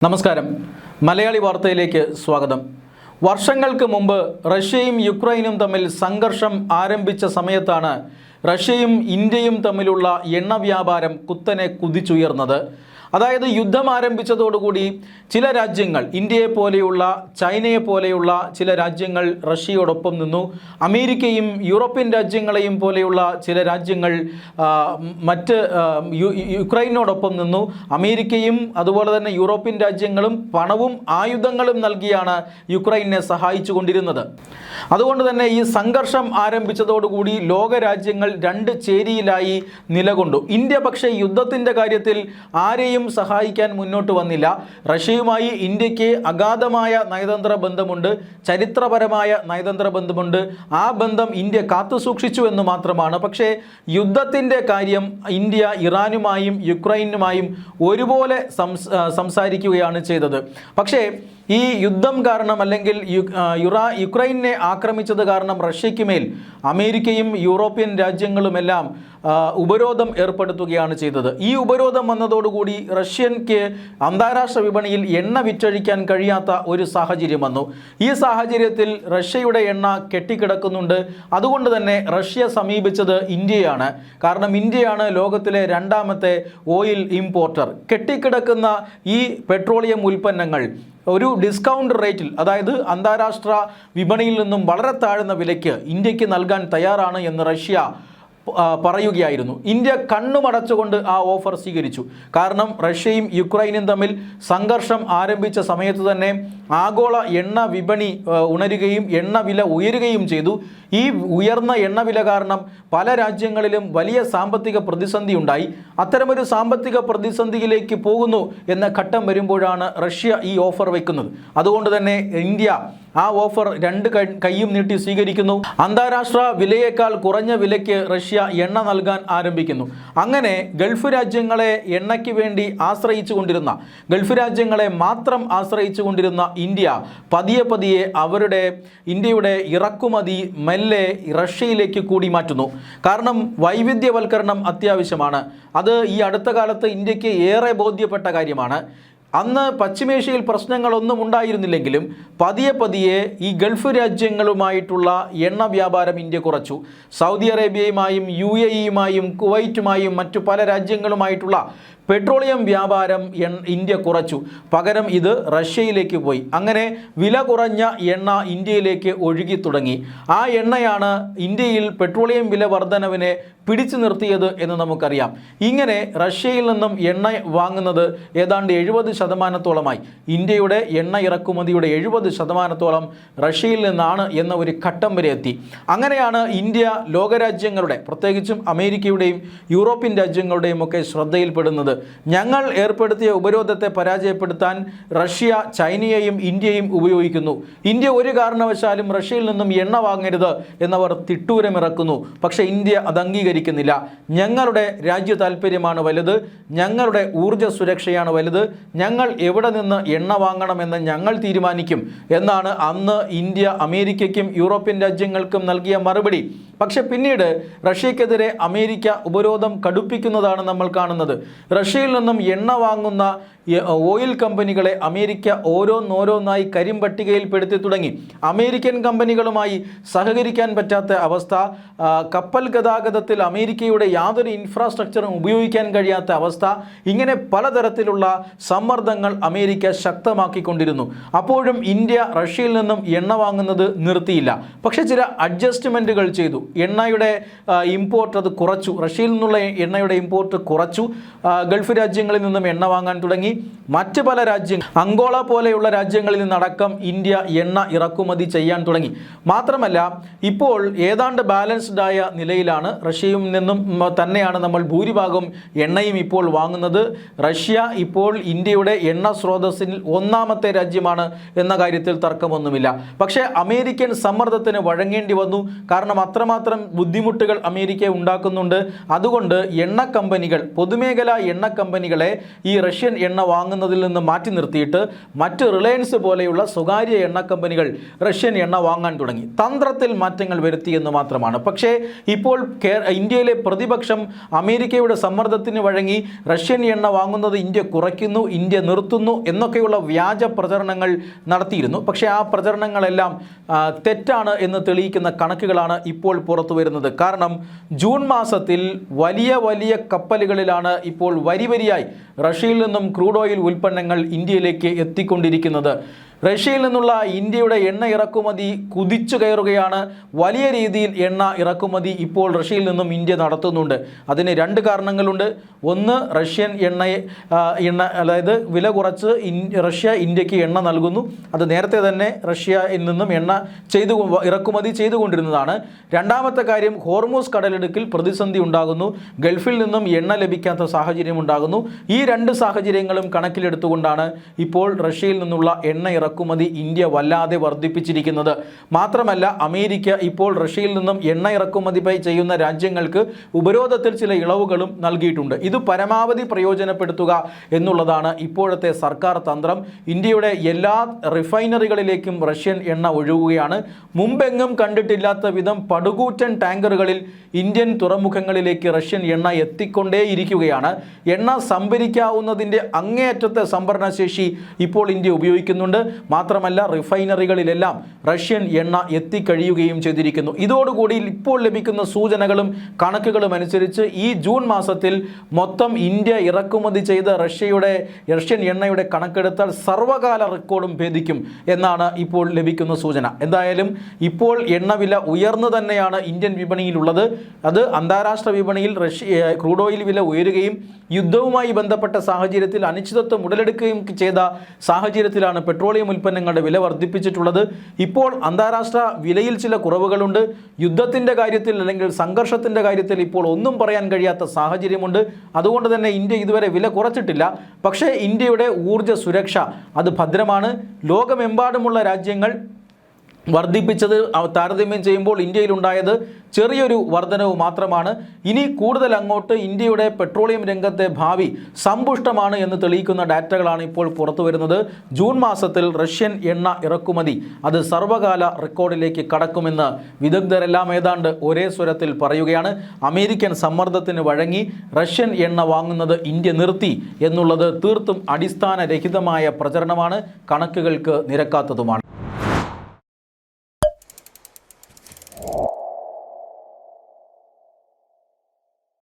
നമസ്കാരം. മലയാളി വാർത്തയിലേക്ക് സ്വാഗതം. വർഷങ്ങൾക്ക് മുമ്പ് റഷ്യയും യുക്രൈനും തമ്മിൽ സംഘർഷം ആരംഭിച്ച സമയത്താണ് റഷ്യയും ഇന്ത്യയും തമ്മിലുള്ള എണ്ണ വ്യാപാരം കുത്തനെ കുതിച്ചുയർന്നത്. അതായത് യുദ്ധം ആരംഭിച്ചതോടുകൂടി ചില രാജ്യങ്ങൾ, ഇന്ത്യയെ പോലെയുള്ള, ചൈനയെ പോലെയുള്ള ചില രാജ്യങ്ങൾ റഷ്യയോടൊപ്പം നിന്നു. അമേരിക്കയും യൂറോപ്യൻ രാജ്യങ്ങളെയും പോലെയുള്ള ചില രാജ്യങ്ങൾ മറ്റ് യുക്രൈനോടൊപ്പം നിന്നു. അമേരിക്കയും അതുപോലെ തന്നെ യൂറോപ്യൻ രാജ്യങ്ങളും പണവും ആയുധങ്ങളും നൽകിയാണ് യുക്രൈനെ സഹായിച്ചു കൊണ്ടിരുന്നത്. അതുകൊണ്ട് തന്നെ ഈ സംഘർഷം ആരംഭിച്ചതോടുകൂടി ലോകരാജ്യങ്ങൾ രണ്ട് ചേരിയിലായി നിലകൊണ്ടു. ഇന്ത്യ പക്ഷേ യുദ്ധത്തിൻ്റെ കാര്യത്തിൽ ആരെയും സഹായിക്കാൻ മുന്നോട്ട് വന്നില്ല. റഷ്യയുമായി ഇന്ത്യക്ക് അഗാധമായ നയതന്ത്ര ബന്ധമുണ്ട്, ചരിത്രപരമായ നയതന്ത്ര ബന്ധമുണ്ട്. ആ ബന്ധം ഇന്ത്യ കാത്തുസൂക്ഷിച്ചു എന്ന് മാത്രമാണ്. പക്ഷേ യുദ്ധത്തിൻ്റെ കാര്യം ഇന്ത്യ ഇറാനുമായും യുക്രൈനുമായും ഒരുപോലെ സംസാരിക്കുകയാണ് ചെയ്തത്. പക്ഷേ ഈ യുദ്ധം കാരണം, അല്ലെങ്കിൽ യുക്രൈനെ ആക്രമിച്ചത് കാരണം റഷ്യയ്ക്ക് മേൽ അമേരിക്കയും യൂറോപ്യൻ രാജ്യങ്ങളുമെല്ലാം ഉപരോധം ഏർപ്പെടുത്തുകയാണ് ചെയ്തത്. ഈ ഉപരോധം വന്നതോടുകൂടി റഷ്യക്ക് അന്താരാഷ്ട്ര വിപണിയിൽ എണ്ണ വിറ്റഴിക്കാൻ കഴിയാത്ത ഒരു സാഹചര്യം വന്നു. ഈ സാഹചര്യത്തിൽ റഷ്യയുടെ എണ്ണ കെട്ടിക്കിടക്കുന്നുണ്ട്. അതുകൊണ്ട് തന്നെ റഷ്യ സമീപിച്ചത് ഇന്ത്യയാണ്. കാരണം ഇന്ത്യയാണ് ലോകത്തിലെ രണ്ടാമത്തെ ഓയിൽ ഇമ്പോർട്ടർ. കെട്ടിക്കിടക്കുന്ന ഈ പെട്രോളിയം ഉൽപ്പന്നങ്ങൾ ഒരു ഡിസ്കൗണ്ട് റേറ്റിൽ, അതായത് അന്താരാഷ്ട്ര വിപണിയിൽ നിന്നും വളരെ താഴ്ന്ന വിലയ്ക്ക് ഇന്ത്യക്ക് നൽകാൻ തയ്യാറാണ് എന്ന് റഷ്യ പറയുകയായിരുന്നു. ഇന്ത്യ കണ്ണുമടച്ചുകൊണ്ട് ആ ഓഫർ സ്വീകരിച്ചു. കാരണം റഷ്യയും യുക്രൈനും തമ്മിൽ സംഘർഷം ആരംഭിച്ച സമയത്ത് തന്നെ ആഗോള എണ്ണ വിപണി ഉണരുകയും എണ്ണവില ഉയരുകയും ചെയ്തു. ഈ ഉയർന്ന എണ്ണവില കാരണം പല രാജ്യങ്ങളിലും വലിയ സാമ്പത്തിക പ്രതിസന്ധി ഉണ്ടായി. അത്തരമൊരു സാമ്പത്തിക പ്രതിസന്ധിയിലേക്ക് പോകുന്നു എന്ന ഘട്ടം വരുമ്പോഴാണ് റഷ്യ ഈ ഓഫർ വയ്ക്കുന്നത്. അതുകൊണ്ട് തന്നെ ഇന്ത്യ ആ ഓഫർ രണ്ട് കൈയും നീട്ടി സ്വീകരിക്കുന്നു. അന്താരാഷ്ട്ര വിലയേക്കാൾ കുറഞ്ഞ വിലയ്ക്ക് റഷ്യ എണ്ണ നൽകാൻ ആരംഭിക്കുന്നു. അങ്ങനെ ഗൾഫ് രാജ്യങ്ങളെ എണ്ണയ്ക്ക് വേണ്ടി ആശ്രയിച്ചു കൊണ്ടിരുന്ന, ഗൾഫ് രാജ്യങ്ങളെ മാത്രം ആശ്രയിച്ചു കൊണ്ടിരുന്ന ഇന്ത്യ പതിയെ ഇന്ത്യയുടെ ഇറക്കുമതി മെല്ലെ റഷ്യയിലേക്ക് കൂടി മാറ്റുന്നു. കാരണം വൈവിധ്യവൽക്കരണം അത്യാവശ്യമാണ്. അത് ഈ അടുത്ത കാലത്ത് ഇന്ത്യക്ക് ഏറെ ബോധ്യപ്പെട്ട കാര്യമാണ്. അന്ന് പശ്ചിമേഷ്യയിൽ പ്രശ്നങ്ങളൊന്നും ഉണ്ടായിരുന്നില്ലെങ്കിലും പതിയെ ഈ ഗൾഫ് രാജ്യങ്ങളുമായിട്ടുള്ള എണ്ണ വ്യാപാരം ഇന്ത്യ കുറച്ചു. സൗദി അറേബ്യയുമായും UAE-യുമായും കുവൈറ്റുമായും മറ്റു പല രാജ്യങ്ങളുമായിട്ടുള്ള പെട്രോളിയം വ്യാപാരം ഇന്ത്യ കുറച്ചു. പകരം ഇത് റഷ്യയിലേക്ക് പോയി. അങ്ങനെ വില കുറഞ്ഞ എണ്ണ ഇന്ത്യയിലേക്ക് ഒഴുകി തുടങ്ങി. ആ എണ്ണയാണ് ഇന്ത്യയിൽ പെട്രോളിയം വില വർധനവിനെ പിടിച്ചു നിർത്തിയത് എന്ന് നമുക്കറിയാം. ഇങ്ങനെ റഷ്യയിൽ നിന്നും എണ്ണ വാങ്ങുന്നത് ഏതാണ്ട് 70%-ഓളമായി. ഇന്ത്യയുടെ എണ്ണ ഇറക്കുമതിയുടെ 70%-ഓളം റഷ്യയിൽ നിന്നാണ് എന്ന ഒരു ഘട്ടം വരെ എത്തി. അങ്ങനെയാണ് ഇന്ത്യ ലോകരാജ്യങ്ങളുടെ, പ്രത്യേകിച്ചും അമേരിക്കയുടെയും യൂറോപ്യൻ രാജ്യങ്ങളുടെയും ഒക്കെ ശ്രദ്ധയിൽപ്പെടുന്നത്. ഞങ്ങൾ ഏർപ്പെടുത്തിയ ഉപരോധത്തെ പരാജയപ്പെടുത്താൻ റഷ്യ ചൈനയെയും ഇന്ത്യയും ഉപയോഗിക്കുന്നു. ഇന്ത്യ ഒരു കാരണവശാലും റഷ്യയിൽ നിന്നും എണ്ണ വാങ്ങരുത് എന്നവർ തിട്ടൂരമിറക്കുന്നു. പക്ഷേ ഇന്ത്യ അത് അംഗീകരിക്കുന്നില്ല. ഞങ്ങളുടെ രാജ്യ താല്പര്യമാണ് വലുത്, ഞങ്ങളുടെ ഊർജ്ജ സുരക്ഷയാണ് വലുത്, ഞങ്ങൾ എവിടെ നിന്ന് എണ്ണ വാങ്ങണമെന്ന് ഞങ്ങൾ തീരുമാനിക്കും എന്നാണ് അന്ന് ഇന്ത്യ അമേരിക്കയ്ക്കും യൂറോപ്യൻ രാജ്യങ്ങൾക്കും നൽകിയ മറുപടി. പക്ഷെ പിന്നീട് റഷ്യക്കെതിരെ അമേരിക്ക ഉപരോധം കടുപ്പിക്കുന്നതാണ് നമ്മൾ കാണുന്നത്. റഷ്യയിൽ നിന്നും എണ്ണ വാങ്ങുന്ന ഓയിൽ കമ്പനികളെ അമേരിക്ക ഓരോന്നോരോന്നായി കരിമ്പട്ടികയിൽപ്പെടുത്തി തുടങ്ങി. അമേരിക്കൻ കമ്പനികളുമായി സഹകരിക്കാൻ പറ്റാത്ത അവസ്ഥ, കപ്പൽ ഗതാഗതത്തിൽ അമേരിക്കയുടെ യാതൊരു ഇൻഫ്രാസ്ട്രക്ചറും ഉപയോഗിക്കാൻ കഴിയാത്ത അവസ്ഥ, ഇങ്ങനെ പലതരത്തിലുള്ള സമ്മർദ്ദങ്ങൾ അമേരിക്ക ശക്തമാക്കിക്കൊണ്ടിരുന്നു. അപ്പോഴും ഇന്ത്യ റഷ്യയിൽ നിന്നും എണ്ണ വാങ്ങുന്നത് നിർത്തിയില്ല. പക്ഷേ ചില അഡ്ജസ്റ്റ്മെൻറ്റുകൾ ചെയ്തു. എണ്ണയുടെ ഇമ്പോർട്ട് അത് കുറച്ചു. റഷ്യയിൽ നിന്നുള്ള എണ്ണയുടെ ഇമ്പോർട്ട് കുറച്ചു. ഗൾഫ് രാജ്യങ്ങളിൽ നിന്നും എണ്ണ വാങ്ങാൻ തുടങ്ങി. മറ്റ് പല രാജ്യങ്ങൾ, അങ്കോള പോലെയുള്ള രാജ്യങ്ങളിൽ നിന്നടക്കം ഇന്ത്യ എണ്ണ ഇറക്കുമതി ചെയ്യാൻ തുടങ്ങി. മാത്രമല്ല ഇപ്പോൾ ഏതാണ്ട് ബാലൻസ്ഡ് ആയ നിലയിലാണ്. റഷ്യയിൽ നിന്നും തന്നെയാണ് നമ്മൾ ഭൂരിഭാഗം എണ്ണയും ഇപ്പോൾ വാങ്ങുന്നത്. റഷ്യ ഇപ്പോൾ ഇന്ത്യയുടെ എണ്ണ സ്രോതസ്സിൽ ഒന്നാമത്തെ രാജ്യമാണ് എന്ന കാര്യത്തിൽ തർക്കമൊന്നുമില്ല. പക്ഷേ അമേരിക്കൻ സമ്മർദ്ദത്തിന് വഴങ്ങേണ്ടി വന്നു. കാരണം അത്രമാത്രം ബുദ്ധിമുട്ടുകൾ അമേരിക്ക ഉണ്ടാക്കുന്നുണ്ട്. അതുകൊണ്ട് എണ്ണ കമ്പനികൾ, പൊതുമേഖലാ എണ്ണ കമ്പനികളെ ഈ റഷ്യൻ എണ്ണ എണ്ണ വാങ്ങുന്നതിൽ നിന്ന് മാറ്റി നിർത്തിയിട്ട് മറ്റ് റിലയൻസ് പോലെയുള്ള സ്വകാര്യ എണ്ണ കമ്പനികൾ റഷ്യൻ എണ്ണ വാങ്ങാൻ തുടങ്ങി. തന്ത്രത്തിൽ മാറ്റങ്ങൾ വരുത്തിയെന്ന് മാത്രമാണ്. പക്ഷേ ഇപ്പോൾ ഇന്ത്യയിലെ പ്രതിപക്ഷം അമേരിക്കയുടെ സമ്മർദ്ദത്തിന് വഴങ്ങി റഷ്യൻ എണ്ണ വാങ്ങുന്നത് ഇന്ത്യ കുറയ്ക്കുന്നു, ഇന്ത്യ നിർത്തുന്നു എന്നൊക്കെയുള്ള വ്യാജ പ്രചരണങ്ങൾ നടത്തിയിരുന്നു. പക്ഷേ ആ പ്രചരണങ്ങളെല്ലാം തെറ്റാണ് എന്ന് തെളിയിക്കുന്ന കണക്കുകളാണ് ഇപ്പോൾ പുറത്തു വരുന്നത്. കാരണം ജൂൺ മാസത്തിൽ വലിയ വലിയ കപ്പലുകളിലാണ് ഇപ്പോൾ വരിവരിയായി റഷ്യയിൽ നിന്നും ക്രൂഡ് ഓയിൽ ഉൽപ്പന്നങ്ങൾ ഇന്ത്യയിലേക്ക് എത്തിക്കൊണ്ടിരിക്കുന്നത്. റഷ്യയിൽ നിന്നുള്ള ഇന്ത്യയുടെ എണ്ണ ഇറക്കുമതി കുതിച്ചു കയറുകയാണ്. വലിയ രീതിയിൽ എണ്ണ ഇറക്കുമതി ഇപ്പോൾ റഷ്യയിൽ നിന്നും ഇന്ത്യ നടത്തുന്നുണ്ട്. അതിന് രണ്ട് കാരണങ്ങളുണ്ട്. ഒന്ന്, റഷ്യൻ എണ്ണ അതായത് വില കുറച്ച് റഷ്യ ഇന്ത്യക്ക് എണ്ണ നൽകുന്നു. അത് നേരത്തെ തന്നെ റഷ്യയിൽ നിന്നും എണ്ണ ഇറക്കുമതി ചെയ്തുകൊണ്ടിരുന്നതാണ്. രണ്ടാമത്തെ കാര്യം, ഹോർമൂസ് കടലിടുക്കിൽ പ്രതിസന്ധി ഉണ്ടാകുന്നു. ഗൾഫിൽ നിന്നും എണ്ണ ലഭിക്കാത്ത സാഹചര്യം ഉണ്ടാകുന്നു. ഈ രണ്ട് സാഹചര്യങ്ങളും കണക്കിലെടുത്തുകൊണ്ടാണ് ഇപ്പോൾ റഷ്യയിൽ നിന്നുള്ള എണ്ണ ഇറക്കുമതി ഇന്ത്യ വല്ലാതെ വർദ്ധിപ്പിച്ചിരിക്കുന്നത്. മാത്രമല്ല, അമേരിക്ക ഇപ്പോൾ റഷ്യയിൽ നിന്നും എണ്ണ ഇറക്കുമതി ചെയ്യുന്ന രാജ്യങ്ങൾക്ക് ഉപരോധത്തിൽ ചില ഇളവുകളും നൽകിയിട്ടുണ്ട്. ഇത് പരമാവധി പ്രയോജനപ്പെടുത്തുക എന്നുള്ളതാണ് ഇപ്പോഴത്തെ സർക്കാർ തന്ത്രം. ഇന്ത്യയുടെ എല്ലാ റിഫൈനറികളിലേക്കും റഷ്യൻ എണ്ണ ഒഴുകുകയാണ്. മുമ്പെങ്ങും കണ്ടിട്ടില്ലാത്ത വിധം പടുകൂറ്റൻ ടാങ്കറുകളിൽ ഇന്ത്യൻ തുറമുഖങ്ങളിലേക്ക് റഷ്യൻ എണ്ണ എത്തിക്കൊണ്ടേയിരിക്കുകയാണ്. എണ്ണ സംഭരിക്കാവുന്നതിൻ്റെ അങ്ങേയറ്റത്തെ സംഭരണശേഷി ഇപ്പോൾ ഇന്ത്യ ഉപയോഗിക്കുന്നുണ്ട്. മാത്രമല്ല, റിഫൈനറികളിലെല്ലാം റഷ്യൻ എണ്ണ എത്തിക്കഴിയുകയും ചെയ്തിരിക്കുന്നു. ഇതോടുകൂടി ഇപ്പോൾ ലഭിക്കുന്ന സൂചനകളും കണക്കുകളും അനുസരിച്ച് ഈ ജൂൺ മാസത്തിൽ മൊത്തം ഇന്ത്യ ഇറക്കുമതി ചെയ്ത റഷ്യൻ എണ്ണയുടെ കണക്കെടുത്താൽ സർവകാല റെക്കോർഡും ഭേദിക്കും എന്നാണ് ഇപ്പോൾ ലഭിക്കുന്ന സൂചന. എന്തായാലും ഇപ്പോൾ എണ്ണവില ഉയർന്നു തന്നെയാണ് ഇന്ത്യൻ വിപണിയിലുള്ളത്. അത് അന്താരാഷ്ട്ര വിപണിയിൽ ക്രൂഡ് ഓയിൽ വില ഉയരുകയും യുദ്ധവുമായി ബന്ധപ്പെട്ട സാഹചര്യത്തിൽ അനിശ്ചിതത്വം ഉടലെടുക്കുകയും ചെയ്ത സാഹചര്യത്തിലാണ് പെട്രോളിയം ഉൽപ്പന്നങ്ങളുടെ വില വർദ്ധിപ്പിച്ചിട്ടുള്ളത്. ഇപ്പോൾ അന്താരാഷ്ട്ര വിലയിൽ ചില കുറവുകളുണ്ട്. യുദ്ധത്തിൻ്റെ കാര്യത്തിൽ അല്ലെങ്കിൽ സംഘർഷത്തിൻ്റെ കാര്യത്തിൽ ഇപ്പോൾ ഒന്നും പറയാൻ കഴിയാത്ത സാഹചര്യമുണ്ട്. അതുകൊണ്ട് തന്നെ ഇന്ത്യ ഇതുവരെ വില കുറച്ചിട്ടില്ല. പക്ഷേ ഇന്ത്യയുടെ ഊർജ്ജ സുരക്ഷ അത് ഭദ്രമാണ്. ലോകമെമ്പാടുമുള്ള രാജ്യങ്ങൾ വർദ്ധിപ്പിച്ചത് താരതമ്യം ചെയ്യുമ്പോൾ ഇന്ത്യയിലുണ്ടായത് ചെറിയൊരു വർധനവ് മാത്രമാണ്. ഇനി കൂടുതൽ അങ്ങോട്ട് ഇന്ത്യയുടെ പെട്രോളിയം രംഗത്തെ ഭാവി സമ്പുഷ്ടമാണ് എന്ന് തെളിയിക്കുന്ന ഡാറ്റകളാണ് ഇപ്പോൾ പുറത്തു വരുന്നത്. ജൂൺ മാസത്തിൽ റഷ്യൻ എണ്ണ ഇറക്കുമതി അത് സർവകാല റെക്കോർഡിലേക്ക് കടക്കുമെന്ന് വിദഗ്ധരെല്ലാം ഏതാണ്ട് ഒരേ സ്വരത്തിൽ പറയുകയാണ്. അമേരിക്കൻ സമ്മർദ്ദത്തിന് വഴങ്ങി റഷ്യൻ എണ്ണ വാങ്ങുന്നത് ഇന്ത്യ നിർത്തി എന്നുള്ളത് തീർത്തും അടിസ്ഥാനരഹിതമായ പ്രചരണമാണ്, കണക്കുകൾക്ക് നിരക്കാത്തതുമാണ്.